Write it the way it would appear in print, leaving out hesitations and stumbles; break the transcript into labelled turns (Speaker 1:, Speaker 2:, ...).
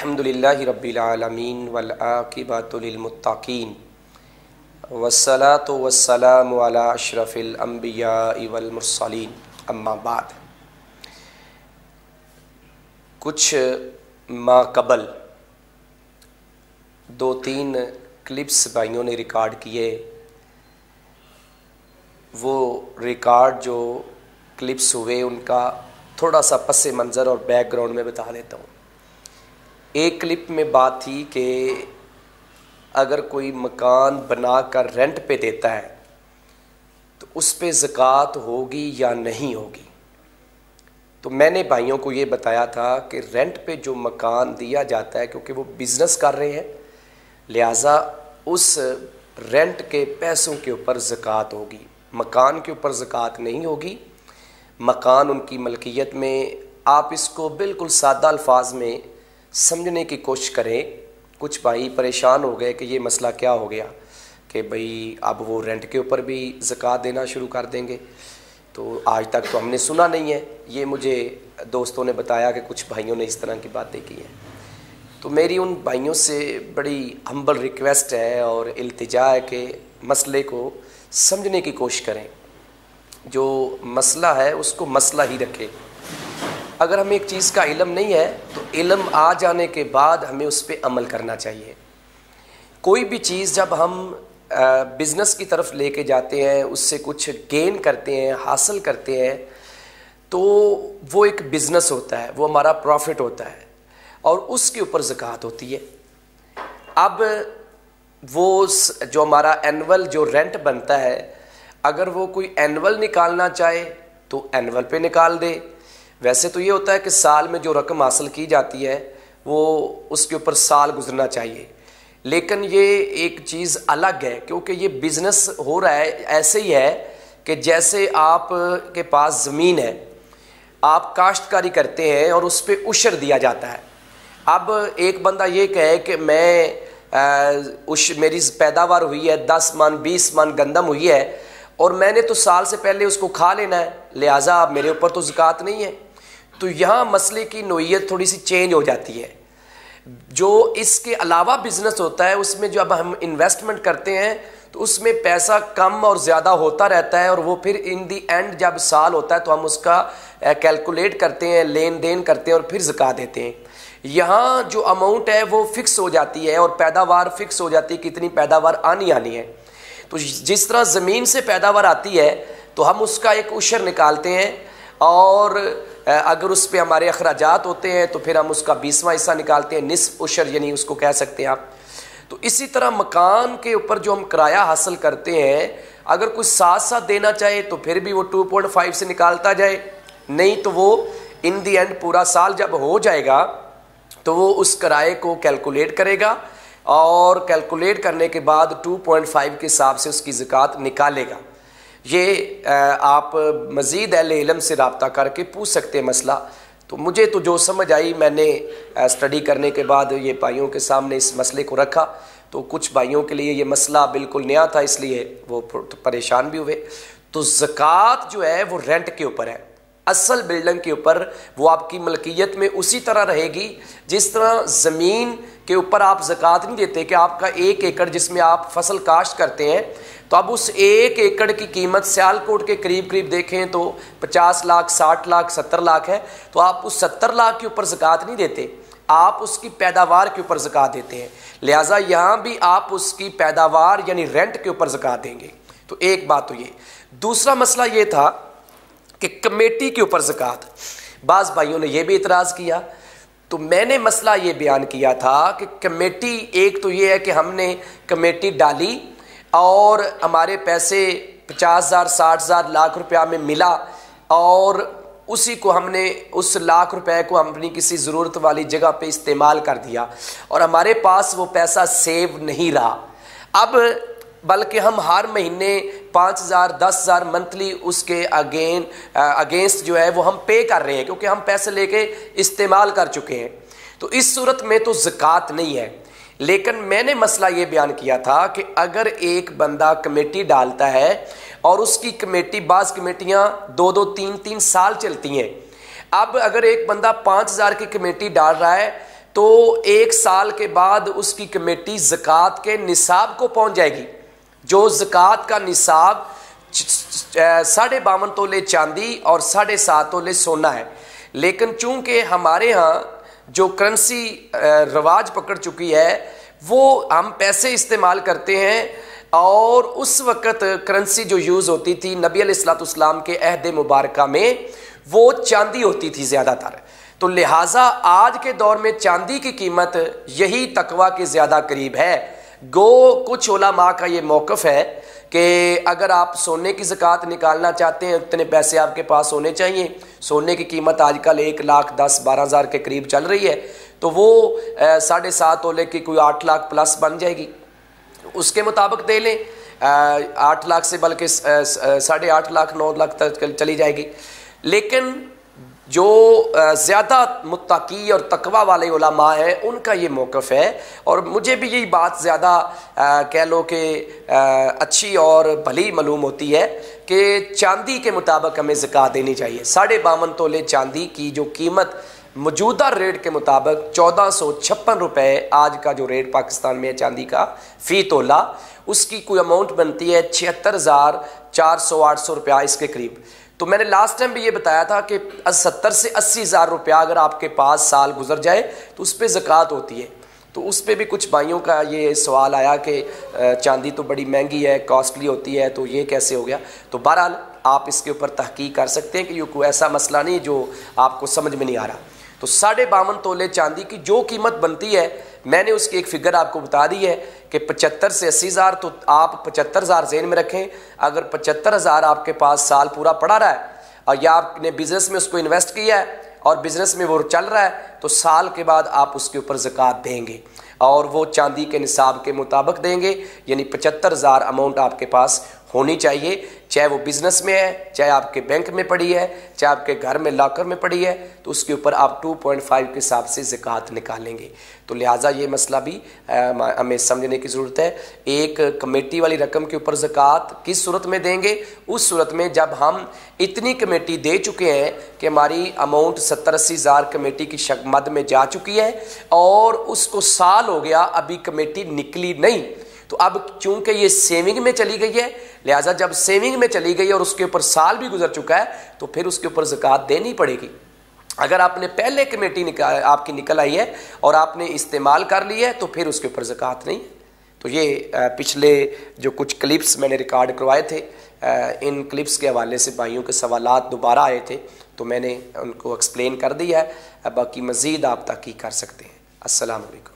Speaker 1: अल्हम्दुलिल्लाहि रब्बिल आलमीन वल आक़िबतु लिल मुत्तक़ीन वस्सलातु वस्सलामु अला अशरफिल अंबियाइ वल मुरसलीन अम्मा बाद। कुछ माह कबल 2-3 क्लिप्स भाइयों ने रिकॉर्ड किए। वो रिकॉर्ड जो क्लिप्स हुए उनका थोड़ा सा पस मंज़र और बैकग्राउंड में बता देता हूँ। एक क्लिप में बात थी कि अगर कोई मकान बनाकर रेंट पे देता है तो उस पे ज़कात होगी या नहीं होगी। तो मैंने भाइयों को ये बताया था कि रेंट पे जो मकान दिया जाता है, क्योंकि वो बिज़नेस कर रहे हैं, लिहाजा उस रेंट के पैसों के ऊपर ज़कात होगी, मकान के ऊपर ज़कात नहीं होगी। मकान उनकी मलकियत में। आप इसको बिल्कुल सादा अल्फाज में समझने की कोशिश करें। कुछ भाई परेशान हो गए कि ये मसला क्या हो गया कि भाई अब वो रेंट के ऊपर भी ज़कात देना शुरू कर देंगे। तो आज तक तो हमने सुना नहीं है, ये मुझे दोस्तों ने बताया कि कुछ भाइयों ने इस तरह की बातें की हैं। तो मेरी उन भाइयों से बड़ी हम्बल रिक्वेस्ट है और इल्तिजा है कि मसले को समझने की कोशिश करें। जो मसला है उसको मसला ही रखें। अगर हमें एक चीज़ का इल्म नहीं है तो इल्म आ जाने के बाद हमें उस पर अमल करना चाहिए। कोई भी चीज़ जब हम बिज़नेस की तरफ लेके जाते हैं, उससे कुछ गेन करते हैं, हासिल करते हैं, तो वो एक बिज़नेस होता है, वो हमारा प्रॉफिट होता है और उसके ऊपर ज़कात होती है। अब वो जो हमारा एनुअल जो रेंट बनता है, अगर वो कोई एनुअल निकालना चाहे तो एनुअल पे निकाल दे। वैसे तो ये होता है कि साल में जो रकम हासिल की जाती है वो उसके ऊपर साल गुजरना चाहिए, लेकिन ये एक चीज़ अलग है क्योंकि ये बिज़नेस हो रहा है। ऐसे ही है कि जैसे आप के पास ज़मीन है, आप काश्तकारी करते हैं और उस पर उशर दिया जाता है। अब एक बंदा ये कहे कि मेरी पैदावार हुई है 10 मन 20 मन गंदम हुई है और मैंने तो साल से पहले उसको खा लेना है, लिहाजा अब मेरे ऊपर तो ज़कात नहीं है। तो यहाँ मसले की नोयत थोड़ी सी चेंज हो जाती है। जो इसके अलावा बिजनेस होता है उसमें जब हम इन्वेस्टमेंट करते हैं तो उसमें पैसा कम और ज़्यादा होता रहता है और वो फिर इन दी एंड जब साल होता है तो हम उसका कैलकुलेट करते हैं, लेन देन करते हैं और फिर ज़कात देते हैं। यहाँ जो अमाउंट है वो फिक्स हो जाती है और पैदावार फिक्स हो जाती है, कितनी पैदावार आनी है। तो जिस तरह ज़मीन से पैदावार आती है तो हम उसका एक उशर निकालते हैं और अगर उस पर हमारे अखराजात होते हैं तो फिर हम उसका 20वां हिस्सा निकालते हैं, निस्फ उशर यानी उसको कह सकते हैं आप। तो इसी तरह मकान के ऊपर जो हम किराया हासिल करते हैं, अगर कोई साथ देना चाहे तो फिर भी वो 2.5 से निकालता जाए, नहीं तो वो इन दी एंड पूरा साल जब हो जाएगा तो वो उस किराए को कैलकुलेट करेगा और कैलकुलेट करने के बाद 2.5 के हिसाब से उसकी ज़कात निकालेगा। ये आप मज़ीद अहले इल्म से रब्ता करके पूछ सकते हैं मसला। तो मुझे तो जो समझ आई, मैंने स्टडी करने के बाद ये भाइयों के सामने इस मसले को रखा। तो कुछ भाइयों के लिए ये मसला बिल्कुल नया था, इसलिए वो परेशान भी हुए। तो ज़कात जो है वो रेंट के ऊपर है, असल बिल्डिंग के ऊपर वो आपकी मलकियत में उसी तरह रहेगी जिस तरह ज़मीन के ऊपर आप ज़कात नहीं देते कि आपका 1 एकड़ जिसमें आप फसल काश्त करते हैं, तो अब उस 1 एकड़ की कीमत सियालकोट के करीब करीब देखें तो 50 लाख 60 लाख 70 लाख है, तो आप उस 70 लाख के ऊपर ज़कात नहीं देते, आप उसकी पैदावार के ऊपर ज़कात देते हैं। लिहाजा यहाँ भी आप उसकी पैदावार यानी रेंट के ऊपर ज़कात देंगे। तो एक बात तो ये। दूसरा मसला ये था कि कमेटी के ऊपर ज़कात। बाज़ भाइयों ने यह भी इतराज़ किया, तो मैंने मसला ये बयान किया था कि कमेटी, एक तो ये है कि हमने कमेटी डाली और हमारे पैसे 50,000 60,000 लाख रुपया में मिला और उसी को हमने उस लाख रुपए को अपनी किसी ज़रूरत वाली जगह पे इस्तेमाल कर दिया और हमारे पास वो पैसा सेव नहीं रहा। अब बल्कि हम हर महीने 5,000 10,000 मंथली उसके अगेंस्ट जो है वो हम पे कर रहे हैं क्योंकि हम पैसे लेके इस्तेमाल कर चुके हैं। तो इस सूरत में तो ज़कात नहीं है। लेकिन मैंने मसला ये बयान किया था कि अगर एक बंदा कमेटी डालता है और उसकी कमेटी, बाज़ कमेटियाँ 2-2 3-3 साल चलती हैं। अब अगर एक बंदा 5,000 की कमेटी डाल रहा है तो 1 साल के बाद उसकी कमेटी ज़कात के निसाब को पहुंच जाएगी। जो ज़कात का निसाब 52.5 तोले चांदी और 7.5 तोले सोना है। लेकिन चूंकि हमारे यहाँ जो करेंसी रवाज पकड़ चुकी है, वो हम पैसे इस्तेमाल करते हैं, और उस वक़्त करेंसी जो यूज़ होती थी नबी अलैहिस्सलाम के अहद मुबारक में वो चांदी होती थी ज़्यादातर। तो लिहाजा आज के दौर में चांदी की कीमत यही तकवा के ज़्यादा करीब है। गो कुछ उलमा का ये मौक़िफ़ है कि अगर आप सोने की ज़कात निकालना चाहते हैं, उतने पैसे आपके पास होने चाहिए। सोने की कीमत आजकल 1,10,12,000 के करीब चल रही है, तो वो 7.5 तोले की कोई 8 लाख प्लस बन जाएगी। उसके मुताबिक दे लें, 8 लाख से बल्कि 8.5 लाख 9 लाख तक चली जाएगी। लेकिन जो ज़्यादा मुत्तकी और तकवा वाले उलमा हैं उनका ये मौक़िफ़ है, और मुझे भी यही बात ज़्यादा कह लो कि अच्छी और भली मालूम होती है कि चांदी के मुताबिक हमें ज़कात देनी चाहिए। 52.5 तोले चांदी की जो कीमत मौजूदा रेट के मुताबिक 1456 रुपये आज का जो रेट पाकिस्तान में है चांदी का फ़ी तोला, उसकी कोई अमाउंट बनती है 76,400-800 रुपया इसके करीब। तो मैंने लास्ट टाइम भी ये बताया था कि 70 से 80 हज़ार रुपया अगर आपके पास साल गुजर जाए तो उस पर ज़कात होती है। तो उस पर भी कुछ भाइयों का ये सवाल आया कि चांदी तो बड़ी महंगी है, कॉस्टली होती है, तो ये कैसे हो गया। तो बहरहाल आप इसके ऊपर तहकीक कर सकते हैं कि ये कोई ऐसा मसला नहीं जो आपको समझ में नहीं आ रहा। तो 52.5 तोले चांदी की जो कीमत बनती है, मैंने उसकी एक फ़िगर आपको बता दी है कि 75 से 80 हज़ार, तो आप 75,000 ज़हन में रखें। अगर 75,000 आपके पास साल पूरा पड़ा रहा है और या आपने बिज़नेस में उसको इन्वेस्ट किया है और बिज़नेस में वो चल रहा है, तो साल के बाद आप उसके ऊपर ज़कात देंगे, और वो चांदी के निसाब के मुताबिक देंगे। यानी 75,000 अमाउंट आपके पास होनी चाहिए, चाहे वो बिज़नेस में है, चाहे आपके बैंक में पड़ी है, चाहे आपके घर में लॉकर में पड़ी है, तो उसके ऊपर आप 2.5 के हिसाब से ज़कात निकालेंगे। तो लिहाजा ये मसला भी हमें समझने की ज़रूरत है। एक कमेटी वाली रकम के ऊपर ज़कात किस सूरत में देंगे? उस सूरत में जब हम इतनी कमेटी दे चुके हैं कि हमारी अमाउंट 70-80 हज़ार कमेटी की मद में जा चुकी है और उसको साल हो गया, अभी कमेटी निकली नहीं। तो अब चूंकि ये सेविंग में चली गई है, लिहाजा जब सेविंग में चली गई और उसके ऊपर साल भी गुजर चुका है, तो फिर उसके ऊपर ज़कात देनी पड़ेगी। अगर आपने पहले कमेटी आपकी निकल आई है और आपने इस्तेमाल कर ली है, तो फिर उसके ऊपर ज़कात नहीं है। तो ये पिछले जो क्लिप्स क्लिप्स मैंने रिकॉर्ड करवाए थे, इन क्लिप्स के हवाले से भाइयों के सवालात दोबारा आए थे, तो मैंने उनको एक्सप्लेन कर दिया है। बाकी मज़ीद आप तहकीक कर सकते हैं। अस्सलाम वालेकुम।